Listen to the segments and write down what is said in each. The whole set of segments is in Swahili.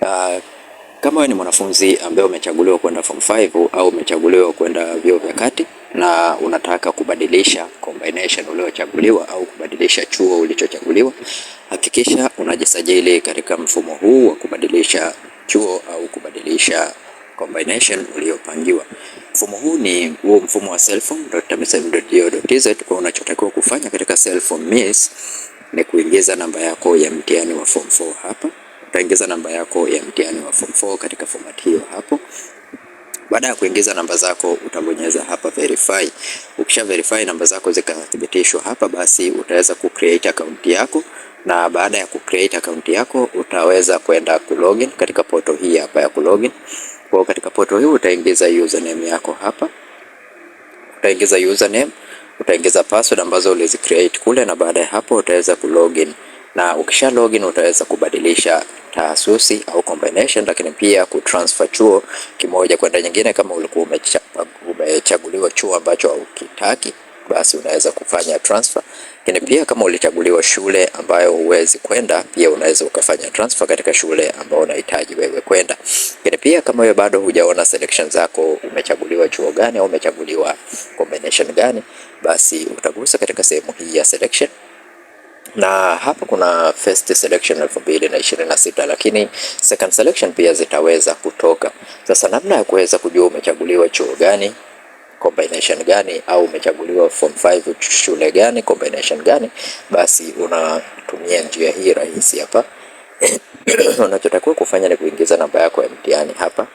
Uh, Kama wewe ni mwanafunzi ambaye umechaguliwa kwenda form 5 au umechaguliwa kwenda vyuo vya kati na unataka kubadilisha combination uliochaguliwa au kubadilisha chuo ulichochaguliwa, hakikisha unajisajili katika mfumo huu wa kubadilisha chuo au kubadilisha combination uliopangiwa. Mfumo huu ni huo mfumo wa selform.tamimu.go.tz. Kwa unachotakiwa kufanya katika selform miss ni kuingiza namba yako ya mtihani wa form 4 hapa. Utaingiza namba yako ya mtihani wa form 4 katika format hiyo hapo. Baada ya kuingiza namba zako utabonyeza hapa verify. Ukisha verify namba zako zikathibitishwa hapa, basi utaweza kucreate account yako, na baada ya kucreate account yako utaweza kwenda kulogin katika portal hii hapa ya kulogin. Kwa katika portal hii utaingiza username yako hapa. Utaingiza username, utaingiza password ambazo ulizicreate kule, na baada ya hapo utaweza kulogin, na ukisha login utaweza kubadilisha taasisi au combination, lakini pia kutransfer chuo kimoja kwenda nyingine. Kama ulikuwa umechaguliwa chuo ambacho hukitaki, basi unaweza kufanya transfer. Lakini pia kama ulichaguliwa shule ambayo huwezi kwenda, pia unaweza ukafanya transfer katika shule ambayo unahitaji wewe kwenda. Lakini pia kama wewe bado hujaona selection zako, umechaguliwa chuo gani au umechaguliwa combination gani, basi utagusa katika sehemu hii ya selection, na hapa kuna first selection 2026, lakini second selection pia zitaweza kutoka. Sasa namna ya kuweza kujua umechaguliwa chuo gani, combination gani, au umechaguliwa form 5 shule gani, combination gani, basi unatumia njia hii rahisi hapa. Unachotakiwa kufanya ni kuingiza namba yako ya mtihani hapa.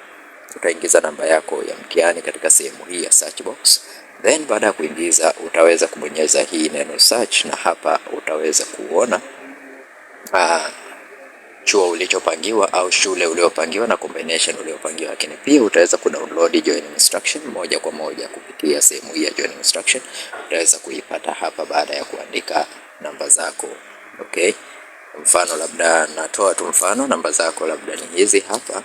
Utaingiza namba yako ya mtihani katika sehemu hii ya search box. Then baada ya kuingiza utaweza kubonyeza hii neno search, na hapa utaweza kuona chuo ulichopangiwa au shule uliopangiwa na combination uliopangiwa. Lakini pia utaweza kudownload joining instruction moja kwa moja kupitia sehemu hii ya joining instruction. Utaweza kuipata hapa baada ya kuandika namba zako. Okay, mfano labda natoa tu mfano, namba zako labda ni hizi hapa.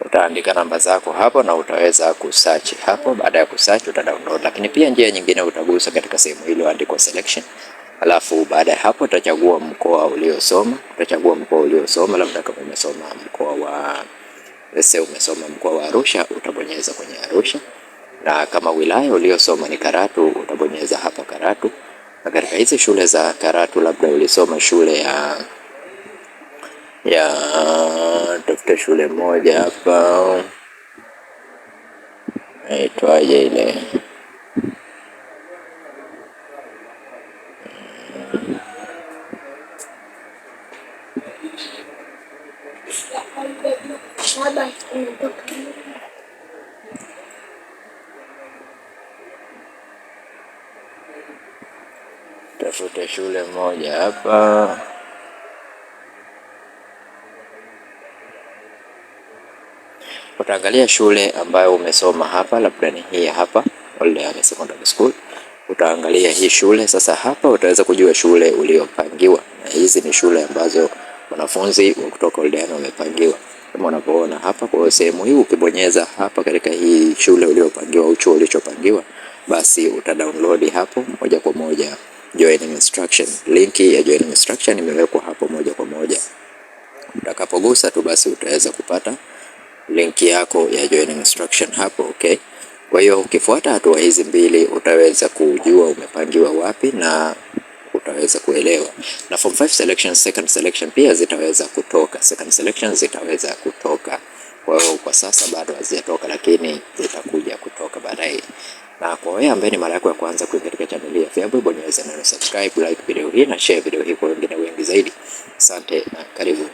Utaandika namba zako hapo na utaweza kusearch hapo. Baada ya kusearch utadownload, lakini pia njia nyingine utagusa katika sehemu ile iliyoandikwa selection. Alafu baada ya hapo utachagua mkoa uliosoma. Utachagua mkoa uliosoma, labda kama umesoma mkoa wa umesoma mkoa wa Arusha, utabonyeza kwenye Arusha, na kama wilaya uliosoma ni Karatu, utabonyeza hapa Karatu. Na katika hizi shule za Karatu, labda ulisoma shule ya tafuta shule moja hapa, aitwaje ile, tafuta shule moja hapa. Utaangalia shule ambayo umesoma hapa, labda ni hii hapa, Oldeani Secondary School. Utaangalia hii shule. Sasa hapa utaweza kujua shule uliopangiwa, na hizi ni shule ambazo wanafunzi kutoka Oldeani wamepangiwa kama unavyoona hapa. Kwa sehemu hii ukibonyeza hapa katika hii shule uliopangiwa au chuo ulichopangiwa, basi utadownload hapo moja kwa moja joining instruction. Linki ya joining instruction imewekwa hapo moja kwa moja. Utakapogusa tu basi utaweza kupata linki yako ya joining instruction hapo. Okay, kwa hiyo ukifuata hatua hizi mbili utaweza kujua umepangiwa wapi na utaweza kuelewa. Na form 5 selection, second selection pia zitaweza kutoka. Second selection zitaweza kutoka. Kwa hiyo kwa sasa bado hazijatoka, lakini zitakuja kutoka baadaye. Na kwa wewe ambaye ni mara yako ya kwanza kuingia katika channel hii ya Feaboy, bonyeza neno subscribe, like video hii na share video hii kwa wengine wengi zaidi. Asante na karibu.